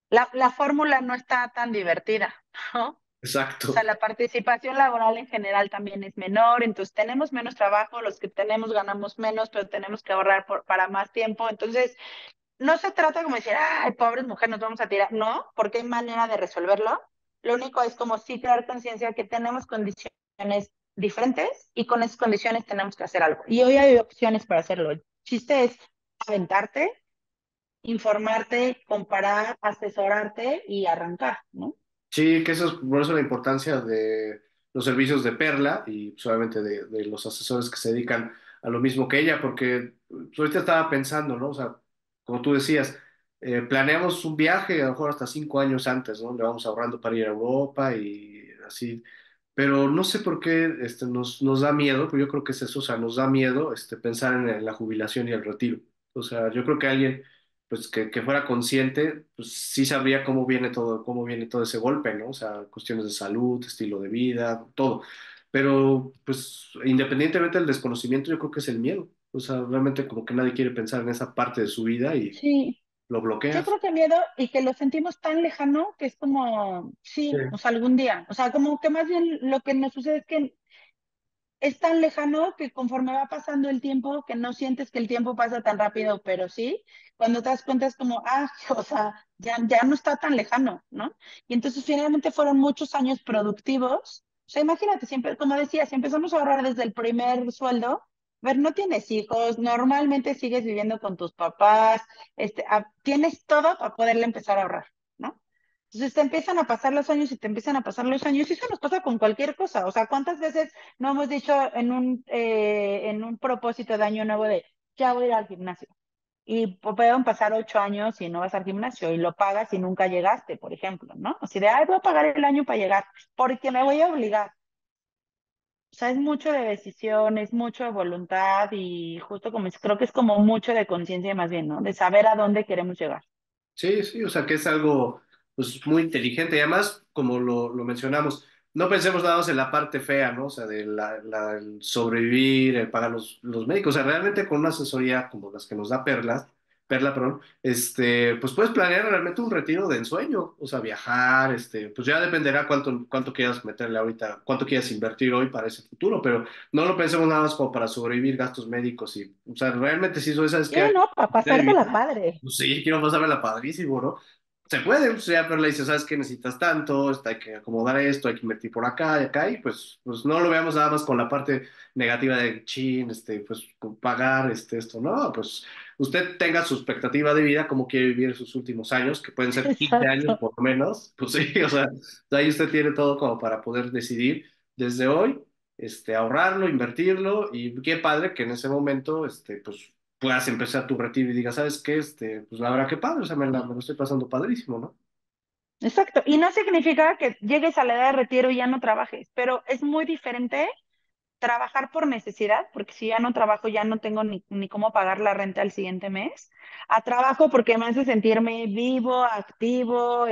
la fórmula no está tan divertida, ¿no? O Exacto. sea, la participación laboral en general también es menor, entonces tenemos menos trabajo, los que tenemos ganamos menos, pero tenemos que ahorrar para más tiempo. Entonces, no se trata como decir, ay, pobres mujeres, nos vamos a tirar. No, porque hay manera de resolverlo. Lo único es como sí crear conciencia que tenemos condiciones diferentes y con esas condiciones tenemos que hacer algo. Y hoy hay opciones para hacerlo. El chiste es aventarte, informarte, comparar, asesorarte y arrancar, ¿no? Sí, que eso es por eso la importancia de los servicios de Perla y pues, obviamente de los asesores que se dedican a lo mismo que ella, porque pues, ahorita estaba pensando, ¿no? O sea, como tú decías, planeamos un viaje a lo mejor hasta 5 años antes, ¿no? Le vamos ahorrando para ir a Europa y así, pero no sé por qué nos da miedo, pero yo creo que es eso, o sea, nos da miedo pensar en la jubilación y el retiro. O sea, yo creo que alguien pues que fuera consciente, pues sí sabría cómo viene todo ese golpe, ¿no? O sea, cuestiones de salud, estilo de vida, todo. Pero, pues, independientemente del desconocimiento, yo creo que es el miedo. O sea, realmente como que nadie quiere pensar en esa parte de su vida y Sí. lo Yo bloqueas. creo que miedo y que lo sentimos tan lejano que es como, Sí. sí, o sea, algún día. O sea, como que más bien lo que nos sucede es que es tan lejano que conforme va pasando el tiempo, que no sientes que el tiempo pasa tan rápido, pero sí, cuando te das cuenta es como, ah, o sea, ya no está tan lejano, ¿no? Y entonces finalmente fueron muchos años productivos. O sea, imagínate, siempre, como decía, si empezamos a ahorrar desde el primer sueldo, a ver, no tienes hijos, normalmente sigues viviendo con tus papás, tienes todo para poderle empezar a ahorrar, ¿no? Entonces te empiezan a pasar los años y te empiezan a pasar los años y eso nos pasa con cualquier cosa. O sea, ¿cuántas veces no hemos dicho en un propósito de año nuevo de ya voy a ir al gimnasio? Y pueden pasar 8 años y no vas al gimnasio y lo pagas y nunca llegaste, por ejemplo, ¿no? Así de, ay, voy a pagar el año para llegar porque me voy a obligar. O sea, es mucho de decisión, es mucho de voluntad y justo como creo que es como mucho de conciencia más bien, ¿no? De saber a dónde queremos llegar. Sí, sí, o sea que es algo pues muy inteligente y además, como lo mencionamos, no pensemos nada más en la parte fea, ¿no? O sea, de el sobrevivir, el pagar los médicos, o sea, realmente con una asesoría como las que nos da Perla, perdón, pues puedes planear realmente un retiro de ensueño, o sea, viajar, pues ya dependerá cuánto quieras meterle ahorita, cuánto quieras invertir hoy para ese futuro, pero no lo pensemos nada más como para sobrevivir gastos médicos y, o sea, realmente si eso, ¿sabes Sí, qué? no, para pasártela padre. Pues sí, quiero pasármela padrísimo, ¿no? Se puede, o sea, pero le dices, ¿sabes qué? Necesitas tanto, hay que acomodar esto, hay que invertir por acá y acá, y pues no lo veamos nada más con la parte negativa de chin, pues pagar esto, ¿no? Pues usted tenga su expectativa de vida, cómo quiere vivir sus últimos años, que pueden ser 15 años Exacto. por lo menos, pues sí, o sea, ahí usted tiene todo como para poder decidir desde hoy, ahorrarlo, invertirlo, y qué padre que en ese momento, pues puedas empezar tu retiro y digas, ¿sabes qué? Pues la verdad que padre, o sea, me lo estoy pasando padrísimo, ¿no? Exacto. Y no significa que llegues a la edad de retiro y ya no trabajes, pero es muy diferente trabajar por necesidad, porque si ya no trabajo, ya no tengo ni cómo pagar la renta el siguiente mes, a trabajo porque me hace sentirme vivo, activo,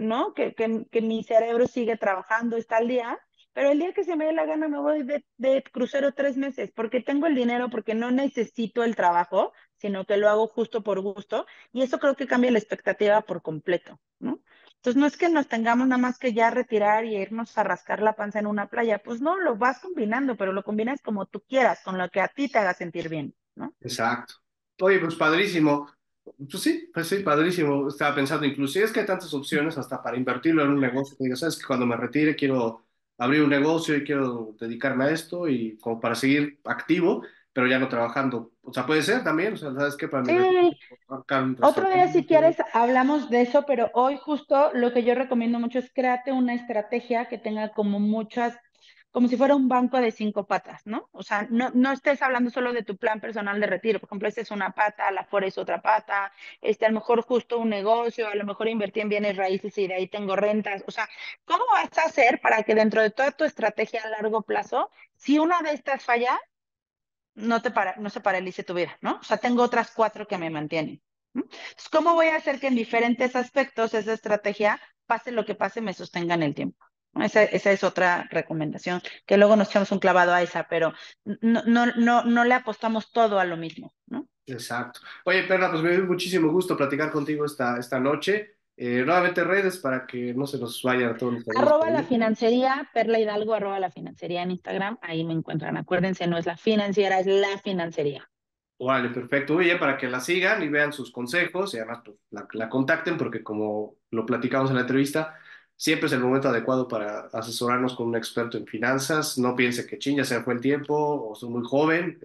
¿no? Que mi cerebro sigue trabajando, está al día, pero el día que se me dé la gana me voy de crucero 3 meses, porque tengo el dinero, porque no necesito el trabajo, sino que lo hago justo por gusto, y eso creo que cambia la expectativa por completo, ¿no? Entonces no es que nos tengamos nada más que ya retirar y irnos a rascar la panza en una playa, pues no, lo vas combinando, pero lo combinas como tú quieras, con lo que a ti te haga sentir bien, ¿no? Exacto. Oye, pues padrísimo. Pues sí, padrísimo. Estaba pensando, inclusive es que hay tantas opciones hasta para invertirlo en un negocio. Que digas, sabes que cuando me retire quiero abrir un negocio y quiero dedicarme a esto y como para seguir activo, pero ya no trabajando. O sea, puede ser también, o sea, sabes que para mi retiro Sí, quiero marcar un otro día si quieres restaurante. hablamos de eso, pero hoy justo lo que yo recomiendo mucho es créate una estrategia que tenga como muchas, como si fuera un banco de 5 patas, ¿no? O sea, no estés hablando solo de tu plan personal de retiro, por ejemplo, esta es una pata, la FORE es otra pata, a lo mejor justo un negocio, a lo mejor invertí en bienes raíces y de ahí tengo rentas, o sea, ¿cómo vas a hacer para que dentro de toda tu estrategia a largo plazo, si una de estas falla, no se paralice tu vida, ¿no? O sea, tengo otras 4 que me mantienen. ¿No? Entonces, ¿cómo voy a hacer que en diferentes aspectos esa estrategia, pase lo que pase, me sostenga en el tiempo? ¿No? Esa es otra recomendación, que luego nos echamos un clavado a esa, pero no le apostamos todo a lo mismo, ¿no? Exacto. Oye, Perla, pues me dio muchísimo gusto platicar contigo esta noche. Nuevamente redes para que no se nos vaya todos nuestros amigos por Arroba la ahí. financiera, Perla Hidalgo, arroba la financiera en Instagram, ahí me encuentran. Acuérdense, no es la financiera, es la financiera. Vale, perfecto. Muy bien, para que la sigan y vean sus consejos y además pues, la contacten porque como lo platicamos en la entrevista, siempre es el momento adecuado para asesorarnos con un experto en finanzas. No piense que chin, ya se me fue el tiempo o soy muy joven.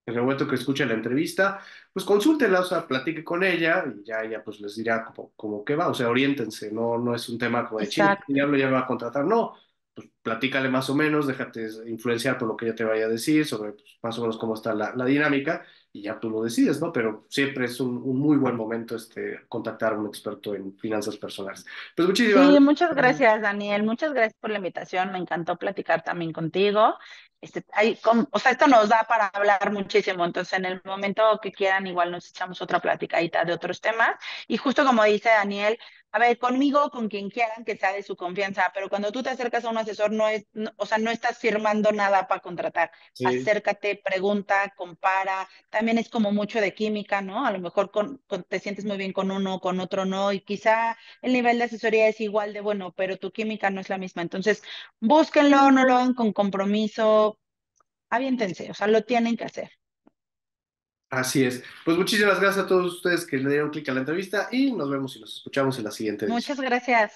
En el momento que escuche la entrevista, pues consúltenla, o sea, platique con ella y ya ella pues les dirá como qué va, o sea, oriéntense, no es un tema como de chino, ¿qué Exacto. diablo ya me va a contratar? No, pues platícale más o menos, déjate influenciar por lo que ella te vaya a decir, sobre pues, más o menos cómo está la dinámica y ya tú lo decides, ¿no? Pero siempre es un muy buen momento contactar a un experto en finanzas personales. Pues muchísimas Sí, muchas gracias. gracias, Daniel. Muchas gracias por la invitación. Me encantó platicar también contigo. O sea, esto nos da para hablar muchísimo. Entonces, en el momento que quieran, igual nos echamos otra platicadita de otros temas. Y justo como dice Daniel, a ver, conmigo, con quien quieran que sea de su confianza, pero cuando tú te acercas a un asesor, o sea, no estás firmando nada para contratar. Sí, Acércate, pregunta, compara. También también es como mucho de química, ¿no? A lo mejor te sientes muy bien con uno, con otro no, y quizá el nivel de asesoría es igual de bueno, pero tu química no es la misma. Entonces, búsquenlo, no lo hagan con compromiso, aviéntense, o sea, lo tienen que hacer. Así es. Pues muchísimas gracias a todos ustedes que le dieron clic a la entrevista y nos vemos y nos escuchamos en la siguiente edición. Muchas gracias.